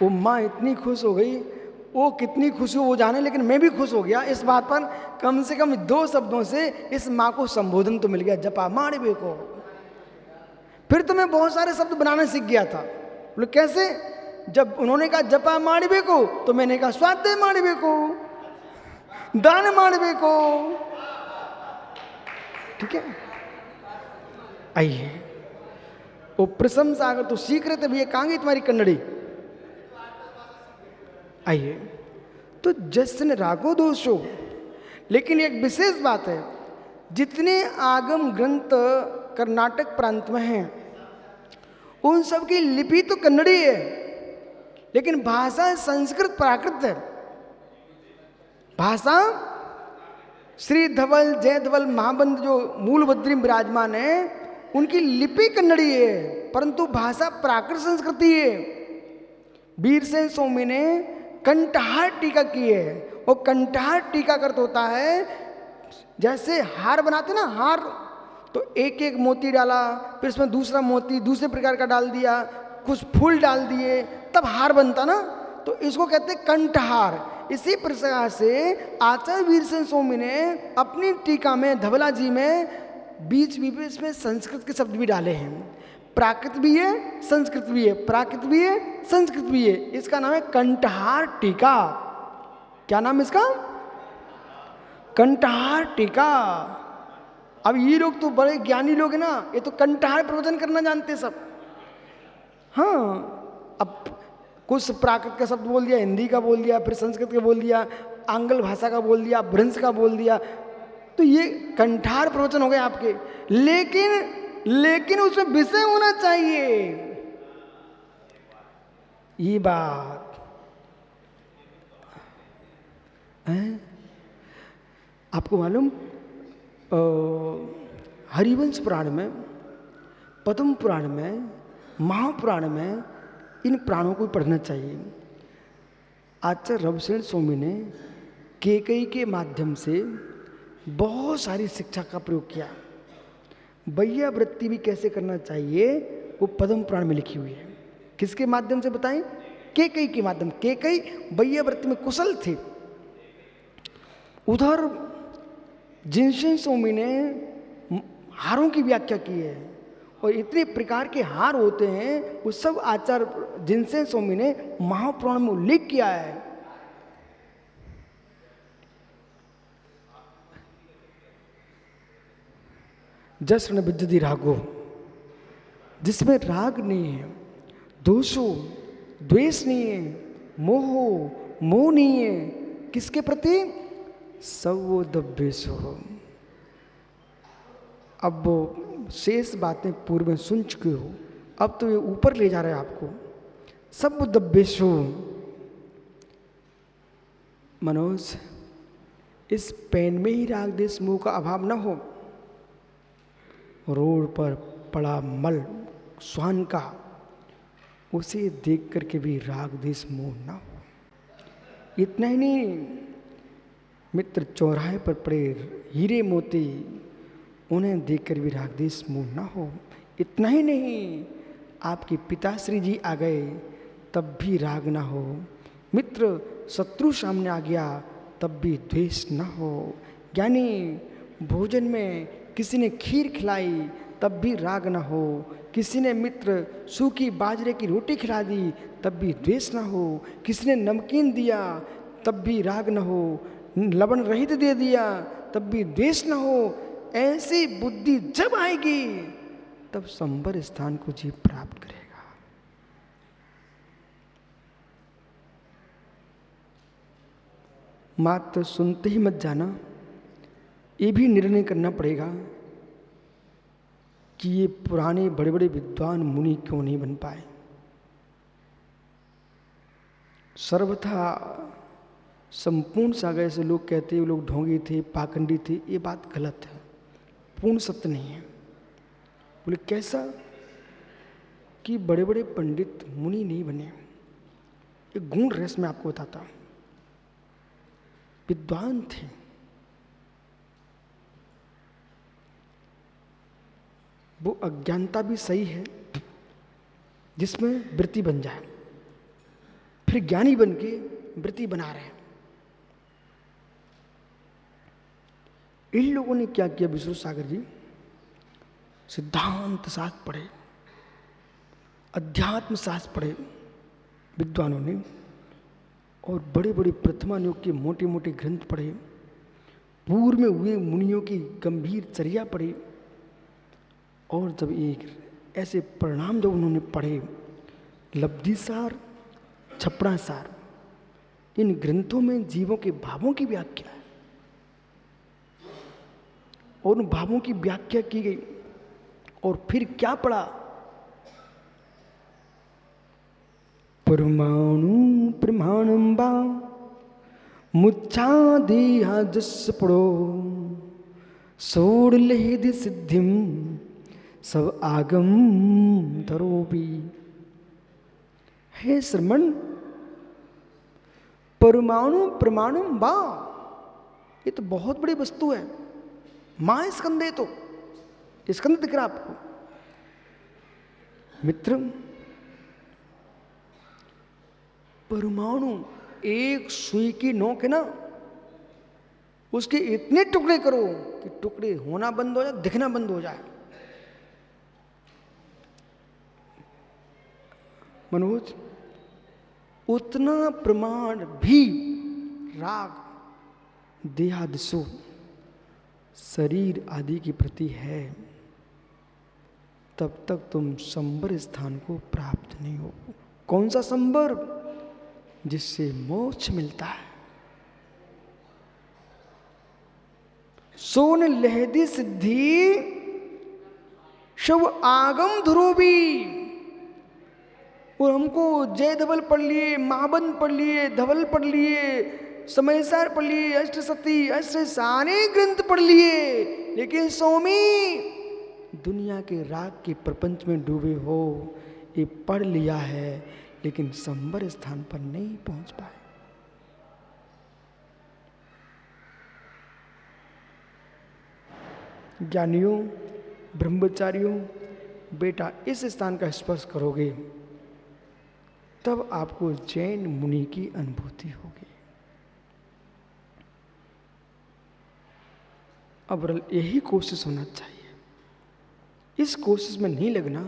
वो माँ इतनी खुश हो गई, वो कितनी खुश हो वो जाने, लेकिन मैं भी खुश हो गया इस बात पर, कम से कम 2 शब्दों से इस माँ को संबोधन तो मिल गया, जपा माड़वे को। फिर तो मैं बहुत सारे शब्द बनाना सीख गया था। बोले कैसे? जब उन्होंने कहा जपा माड़वे को, तो मैंने कहा स्वाध्याय माड़वे को, दान माड़वे को। ठीक है, आइए। वो प्रशंसा अगर तो सीख रहे थे भैया, कहाँ गई तुम्हारी कन्नड़ी? आइए। तो जश्न रागो दोषो, लेकिन एक विशेष बात है, जितने आगम ग्रंथ कर्नाटक प्रांत में हैं उन सब की लिपि तो कन्नड़ी है, लेकिन भाषा संस्कृत प्राकृत है। भाषा श्री धवल जयधवल महाबंद जो मूल बद्री विराजमान है उनकी लिपि कन्नड़ी है, परंतु भाषा प्राकृत संस्कृति है। वीरसेन स्वामी ने कंठहार टीका की है, और कंठहार टीका करता होता है जैसे हार बनाते ना, हार तो एक एक मोती डाला, फिर इसमें दूसरा मोती दूसरे प्रकार का डाल दिया, कुछ फूल डाल दिए, तब हार बनता ना, तो इसको कहते हैं कंठहार। इसी प्रकार से आचार्य वीरसेन स्वामी ने अपनी टीका में धवला जी में बीच बीच में संस्कृत के शब्द भी डाले हैं। प्राकृत भी है, संस्कृत भी है, प्राकृत भी है, संस्कृत भी है। इसका नाम है कंठहार टीका। क्या नाम इसका? कंठहार टीका। अब ये लोग तो बड़े ज्ञानी लोग हैं ना, ये तो कंठहार प्रवचन करना जानते सब। हाँ, अब कुछ प्राकृत का शब्द बोल दिया, हिंदी का बोल दिया, फिर संस्कृत का बोल दिया, आंग्ल भाषा का बोल दिया, भ्रंश का बोल दिया, तो ये कंठार प्रवचन हो गए आपके। लेकिन उसमें विषय होना चाहिए, ये बात है। आपको मालूम हरिवंश पुराण में, पद्म पुराण में, महापुराण में इन प्राणों को पढ़ना चाहिए। आचार्य रविशरण स्वामी ने केकई के माध्यम से बहुत सारी शिक्षा का प्रयोग किया। बैया वृत्ति भी कैसे करना चाहिए वो पद्म पुराण में लिखी हुई है। किसके माध्यम से बताएं? केकई के माध्यम। केकई बैया वृत्ति में कुशल थे। उधर जिनसेन स्वामी ने हारों की व्याख्या की है, और इतने प्रकार के हार होते हैं वो सब आचार्य जिनसेन स्वामी ने महापुराण में उल्लेख किया है। जश्न विद्यति रागो, जिसमें राग नहीं है, दोषो द्वेष नहीं है, मोह नहीं है, किसके प्रति? सवो दब्बेशो। अब वो शेष बातें पूर्व में सुन चुके हो, अब तो ये ऊपर ले जा रहे हैं आपको। सब दब्बेशो। मनोज, इस पेन में ही राग देश मोह का अभाव न हो। रोड पर पड़ा मल स्वान का, उसे देख करके भी राग देश मोह न हो। इतना ही नहीं, मित्र चौराहे पर पड़े हीरे मोती, उन्हें देखकर भी राग देश मोह न हो। इतना ही नहीं, आपके पिताश्री जी आ गए तब भी राग न हो। मित्र शत्रु सामने आ गया तब भी द्वेष न हो। यानी भोजन में किसी ने खीर खिलाई तब भी राग न हो। किसी ने मित्र सूखी बाजरे की रोटी खिला दी तब भी द्वेष न हो। किसी ने नमकीन दिया तब भी राग न हो। लवण रहित दे दिया तब भी द्वेष न हो। ऐसी बुद्धि जब आएगी तब संबर स्थान को जीव प्राप्त करेगा। मात्र सुनते ही मत जाना, ये भी निर्णय करना पड़ेगा कि ये पुराने बड़े बड़े विद्वान मुनि क्यों नहीं बन पाए। सर्वथा संपूर्ण सागर से लोग कहते हैं वो लोग ढोंगी थे, पाखंडी थे, ये बात गलत है, पूर्ण सत्य नहीं है। बोले कैसा? कि बड़े बड़े पंडित मुनि नहीं बने। एक गुण रहस्य मैं आपको बताता हूं। विद्वान थे, वो अज्ञानता भी सही है जिसमें वृत्ति बन जाए। फिर ज्ञानी बन के वृत्ति बना रहे हैं। इन लोगों ने क्या किया, विष्णु सागर जी सिद्धांत शास्त्र पढ़े, अध्यात्म शास्त्र पढ़े विद्वानों ने, और बड़े बड़े प्रथमा योग के मोटे मोटे ग्रंथ पढ़े, पूर्व में हुए मुनियों की गंभीर चर्या पढ़ी, और जब एक ऐसे परिणाम जब उन्होंने पढ़े, लब्धिसार, छपड़ासार, इन ग्रंथों में जीवों के भावों की व्याख्या है और उन भावों की व्याख्या की गई। और फिर क्या पढ़ा, परमाणु प्रमाणम बा मुच्छा देहा जस पढ़ो सोड़ लेदि सिद्धिम सब आगम धरोबी। हे श्रमण, परमाणु प्रमाणम बा, ये तो बहुत बड़ी वस्तु है। मां स्कंदे, तो स्कंद दिख रहा आपको मित्र। परमाणु एक सुई की नोक है ना, उसके इतने टुकड़े करो कि टुकड़े होना बंद हो जाए, दिखना बंद हो जाए। मनोज, उतना प्रमाण भी राग देहादिशो शरीर आदि के प्रति है, तब तक तुम संबर स्थान को प्राप्त नहीं हो। कौन सा संबर? जिससे मोक्ष मिलता है। सोन लहदी सिद्धि शव आगम ध्रुवी। और हमको जय धवल पढ़ लिए, महाबंद पढ़ लिए, धवल पढ़ लिए, समयसार पढ़ लिए, अष्टसती, ऐसे सारे ग्रंथ पढ़ लिए, लेकिन स्वामी दुनिया के राग के प्रपंच में डूबे हो। ये पढ़ लिया है लेकिन संबर स्थान पर नहीं पहुंच पाए। ज्ञानियों, ब्रह्मचारियों, बेटा इस स्थान का स्पर्श करोगे तब आपको जैन मुनि की अनुभूति होगी। अब यही कोशिश होना चाहिए। इस कोशिश में नहीं लगना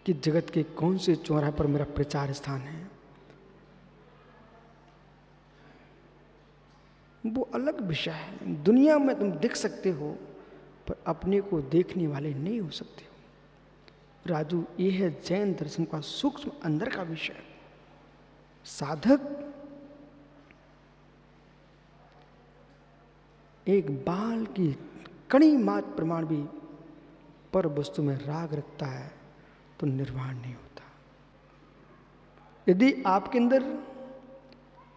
कि जगत के कौन से चौराहे पर मेरा प्रचार स्थान है। वो अलग विषय है। दुनिया में तुम दिख सकते हो पर अपने को देखने वाले नहीं हो सकते हो। राजू, ये है जैन दर्शन का सूक्ष्म अंदर का विषय। साधक एक बाल की कणी मात्र प्रमाण भी पर वस्तु में राग रखता है तो निर्वाण नहीं होता। यदि आपके अंदर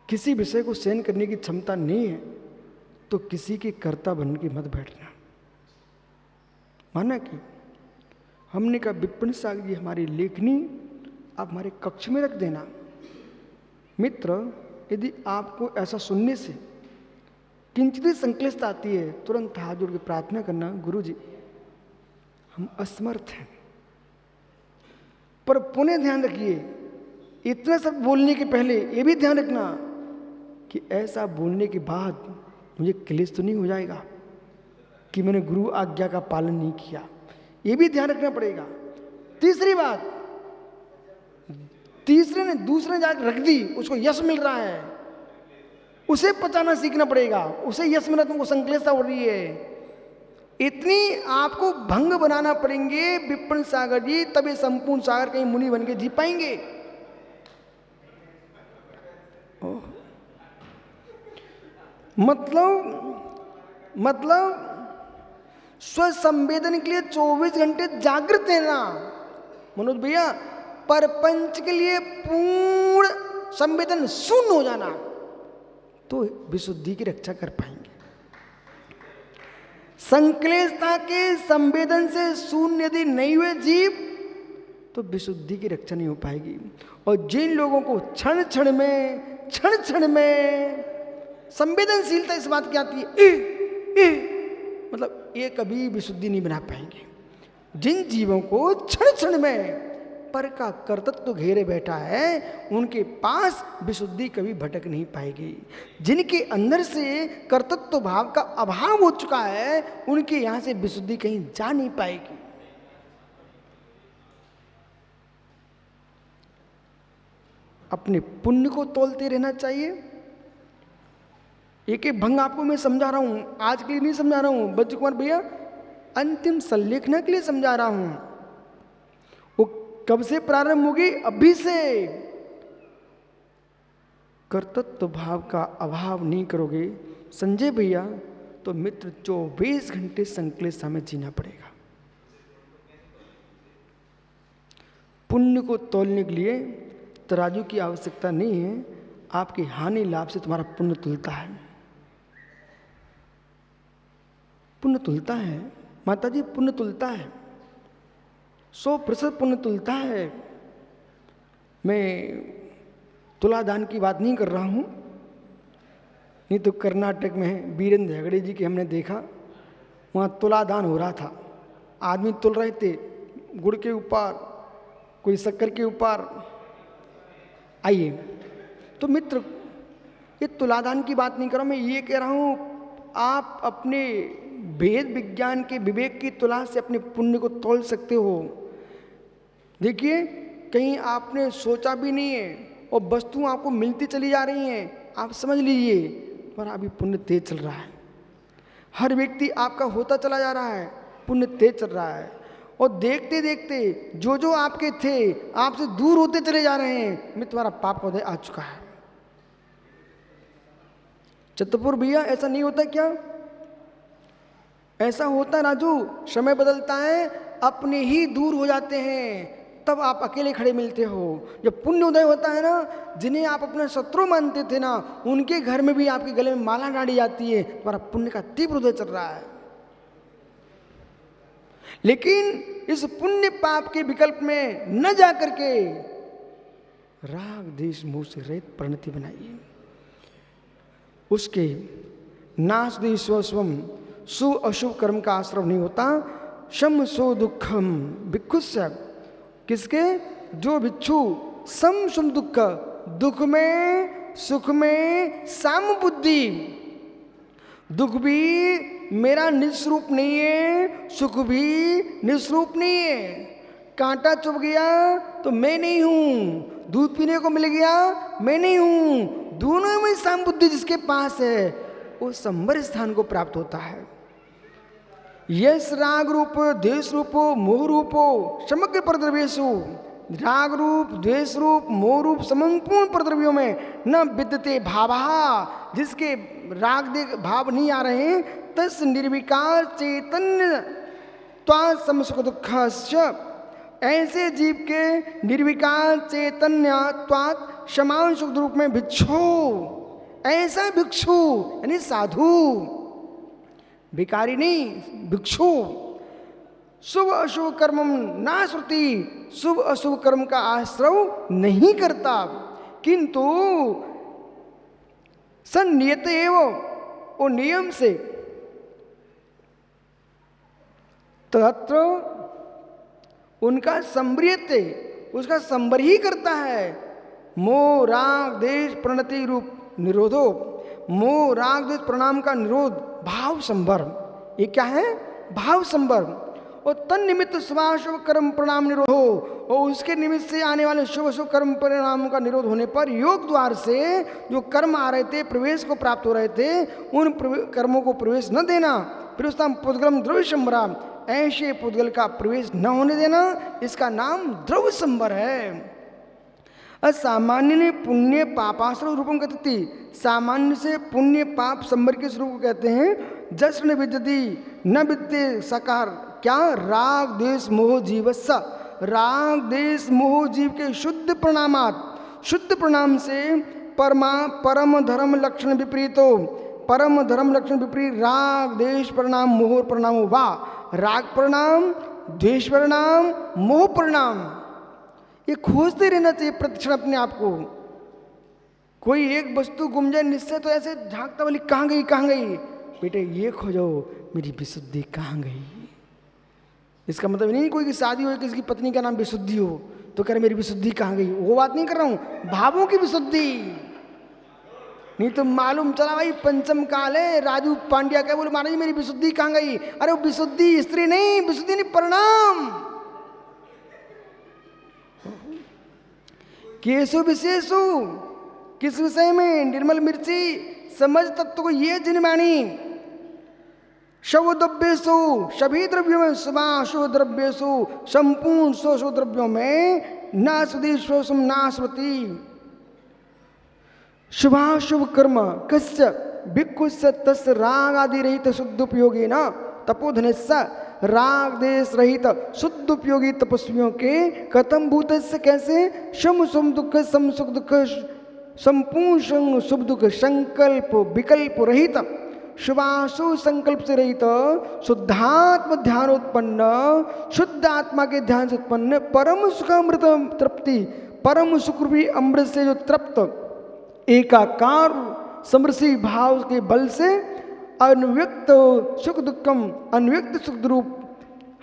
किसी विषय को सहन करने की क्षमता नहीं है तो किसी के कर्ता बनने की मत बैठना। माना कि हमने कहा विपिन सागर जी हमारी लेखनी आप हमारे कक्ष में रख देना। मित्र, यदि आपको ऐसा सुनने से किंचित संक्लिष्ट आती है, तुरंत हाथ जोड़ के प्रार्थना करना, गुरु जी हम असमर्थ हैं। पर पुनः ध्यान रखिए, इतना सब बोलने के पहले ये भी ध्यान रखना कि ऐसा बोलने के बाद मुझे क्लेश तो नहीं हो जाएगा कि मैंने गुरु आज्ञा का पालन नहीं किया। ये भी ध्यान रखना पड़ेगा। तीसरी बात, तीसरे ने दूसरे जाकर रख दी, उसको यश मिल रहा है, उसे पचाना सीखना पड़ेगा। उसे यश मिला, तुमको संक्लेशता हो रही है। इतनी आपको भंग बनाना पड़ेंगे विपिन सागर जी, तभी संपूर्ण सागर कहीं मुनि बन के जी पाएंगे। मतलब स्वसंवेदन के लिए 24 घंटे जागृत रहना। मनोज भैया, परपंच के लिए पूर्ण संवेदन शून्य हो जाना तो विशुद्धि की रक्षा कर पाएंगे। संक्लेशता के संवेदन से शून्य यदि नहीं हुए जीव तो विशुद्धि की रक्षा नहीं हो पाएगी। और जिन लोगों को क्षण क्षण में संवेदनशीलता इस बात की आती है, मतलब ये कभी विशुद्धि नहीं बना पाएंगे। जिन जीवों को क्षण क्षण में पर का कर्तृत्व घेरे बैठा है, उनके पास विशुद्धि कभी भटक नहीं पाएगी। जिनके अंदर से कर्तृत्व भाव का अभाव हो चुका है, उनके यहां से विशुद्धि कहीं जा नहीं पाएगी। अपने पुण्य को तोलते रहना चाहिए। एक एक भंग आपको मैं समझा रहा हूं, आज के लिए नहीं समझा रहा हूं, बच्चू कुमार भैया अंतिम संलेखना के लिए समझा रहा हूं। वो कब से प्रारंभ होगी? अभी से। कर्तृत्व भाव का अभाव नहीं करोगे संजय भैया, तो मित्र 24 घंटे संक्लेश में जीना पड़ेगा। पुण्य को तोलने के लिए तराजू की आवश्यकता नहीं है, आपकी हानि लाभ से तुम्हारा पुण्य तुलता है। पुण्य तुलता है माता जी, पुण्य तुलता है, 100% पुण्य तुलता है। मैं तुलादान की बात नहीं कर रहा हूँ, नहीं तो कर्नाटक में वीरेंद्र हेगड़े जी के हमने देखा, वहाँ तुलादान हो रहा था। आदमी तुल रहे थे, गुड़ के ऊपर, कोई शक्कर के ऊपर। आइए, तो मित्र ये तुलादान की बात नहीं कर रहा, मैं ये कह रहा हूँ आप अपने वेद विज्ञान के विवेक की तुला से अपने पुण्य को तोल सकते हो। देखिए, कहीं आपने सोचा भी नहीं है और वस्तु आपको मिलती चली जा रही हैं, आप समझ लीजिए पर अभी पुण्य तेज चल रहा है। हर व्यक्ति आपका होता चला जा रहा है, पुण्य तेज चल रहा है। और देखते देखते जो जो आपके थे आपसे दूर होते चले जा रहे हैं। मैं तुम्हारा पाप का उदय आ चुका है। चित्रपुर भैया ऐसा नहीं होता क्या? ऐसा होता राजू, समय बदलता है, अपने ही दूर हो जाते हैं, तब आप अकेले खड़े मिलते हो। जब पुण्य उदय होता है ना, जिन्हें आप अपना शत्रु मानते थे ना, उनके घर में भी आपके गले में माला डाली जाती है, तुम्हारा पुण्य का तीव्र उदय चल रहा है। लेकिन इस पुण्य पाप के विकल्प में न जाकर के राग द्वेष मोह से रहित परिणति बनाइए। उसके नाश स्वस्वम सु अशुभ कर्म का आश्रम नहीं होता। शम सो दुखम भिक्षुस्य, किसके? जो भिक्षु सम सुम दुख, दुख में सुख में साम बुद्धि। दुख भी मेरा निस्वरूप नहीं है, सुख भी निस्वरूप नहीं है। कांटा चुभ गया तो मैं नहीं हूं, दूध पीने को मिल गया मैं नहीं हूं। दोनों में साम बुद्धि जिसके पास है वो संवर स्थान को प्राप्त होता है। यस राग रूप द्वेष रूपो मोह रूपो समग्र परद्रव्येषु, राग रूप द्वेष रूप मोह रूप संपूर्ण परद्रव्यों में न विद्यते भावा, जिसके राग देख भाव नहीं आ रहे हैं, तस् निर्विकार चैतन्य त्वा समसुख दुख। ऐसे जीव के निर्विकार चैतन्य त्वात् समान सुख रूप में भिक्षु, ऐसा भिक्षु यानी साधु, भिकारी नहीं, भिक्षु। शुभ अशुभ कर्म ना श्रुति, शुभ अशुभ कर्म का आश्रव नहीं करता, किंतु संनियत एवं वो नियम से तत्र उनका संवृत्ति, उसका संवर ही करता है। मोह राग देश प्रणति रूप निरोधो, मोह राग देश प्रणाम का निरोध भाव संवर। ये क्या है? भाव संवर। और तन निमित्त शुभाशुभ कर्म प्रणाम निरोधो, और उसके निमित्त से आने वाले शुभ शुभ कर्म परिणामों का निरोध होने पर योग द्वार से जो कर्म आ रहे थे, प्रवेश को प्राप्त हो रहे थे, उन कर्मों को प्रवेश न देना। प्रवेशताम पुद्गलम द्रव्य संवरा, ऐसे पुद्गल का प्रवेश न होने देना, इसका नाम द्रव्य संवर है। असामान्य ने पुण्य पापाश्रव रूपम कहती, सामान्य से पुण्य पाप संवर के स्वरूप को कहते हैं। जस्ट न विद्यति न विद्य सकार, क्या? राग देश मोह जीवस्सा, राग देश मोह जीव के शुद्ध प्रणामात, शुद्ध प्रणाम से परम धर्म लक्षण विपरीतो, परम धर्म लक्षण विपरीत राग देश प्रणाम मोह प्रणाम वा, राग प्रणाम द्वेष प्रणाम मोह प्रणाम। ये खोजते रहना चाहिए प्रतिक्षण अपने आप को। कोई एक वस्तु गुम जाए निश्चय तो ऐसे झांकता वाली कहाँ गई कहाँ गई, बेटे ये खोजो मेरी विशुद्धि कहाँ गई। इसका मतलब नहीं कोई की शादी हो किसी की पत्नी का नाम विशुद्धि हो, तो कह रहे मेरी विशुद्धि कहाँ गई। वो बात नहीं कर रहा हूं, भावों की विशुद्धि। नहीं तो मालूम चला भाई पंचम काल है, राजू पांड्या क्या बोले महाराज मेरी विशुद्धि कहाँ गई। अरे वो विशुद्धि स्त्री नहीं, विशुद्धि नहीं परिणाम। केशु विशेषु, किस विषय में, निर्मल मिर्ची समझ तत्व को ये जिनवाणी। शवद्रव्येशु, सभी द्रव्यों में शुभाशुभ द्रव्येशु, संपूर्ण शुभ द्रव्यों में न सुदीश्वसुम नास्वती। शुभाशुभ कर्म कस्य भिक्षुस्य तस्य राग आदि रहित शुद्ध उपयोगी न तपोधनस्य, राग देश रहित शुद्ध उपयोगी तपस्वियों के कथम भूत से कैसे शम सुम दुख सम सुख दुख संपूर्ण शुभ दुख संकल्प विकल्प रहित शुभाशु संकल्प से रहित शुद्धात्म ध्यान उत्पन्न, शुद्ध आत्मा के ध्यान से उत्पन्न परम सुखामृत तृप्ति, परम सुख रूपी अमृत से जो तृप्त एकाकार समरसी भाव के बल से अनव्यक्त सुख दुखम, अनव्यक्त सुख रूप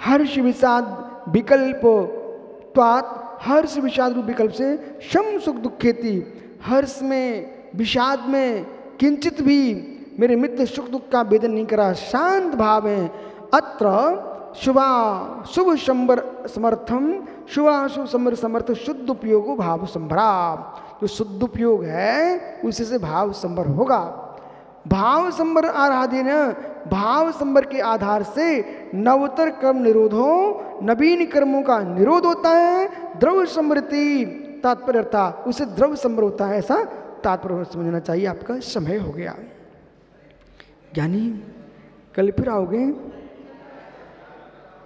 हर्ष विषाद विकल्प त्वात्, हर्ष विषाद रूप विकल्प से शम सुख दुखेति, हर्ष में विषाद में किंचित भी मेरे मित्र सुख दुख का भेदन नहीं करा, शांत भाव है। अत्र शुभा शुभ संबर समर्थम, शुभाशुभ संबर समर्थ शुद्ध उपयोग भाव संभरा। जो शुद्ध उपयोग है उसी से भाव संबर होगा। भाव संबर आराधन, भाव संबर के आधार से नवतर कर्म निरोधो, नवीन कर्मों का निरोध होता है। द्रव्य समृद्धि तात्पर्य था उसे द्रव्य संबर होता है, ऐसा तात्पर्य समझना चाहिए। आपका समय हो गया ज्ञानी, कल फिर आओगे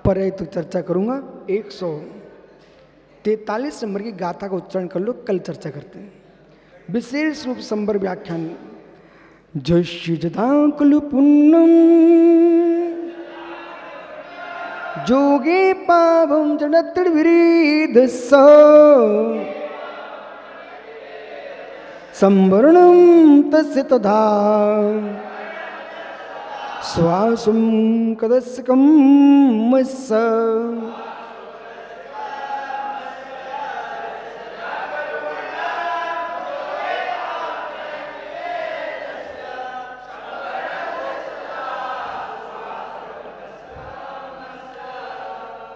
पर तो चर्चा करूंगा। 143 नंबर की गाथा का उच्चारण कर लो, कल चर्चा करते हैं विशेष रूप संबर व्याख्यान। जय जदाकुल पुण्यम जोगे पावम जड़त्रिविद संवरणम तस्य तथा स्वासुम कदस्कम मस्स।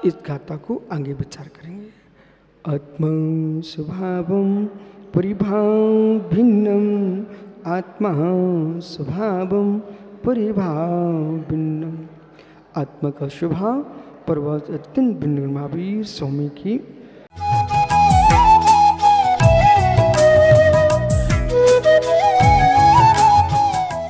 इस गाथा को आगे विचार करेंगे। आत्मा स्वभावम परिभाव भिन्नम, आत्मा स्वभावम परिभाव भिन्नम। आत्मा का स्वभाव पर अत्यंत भिन्न महावीर स्वामी की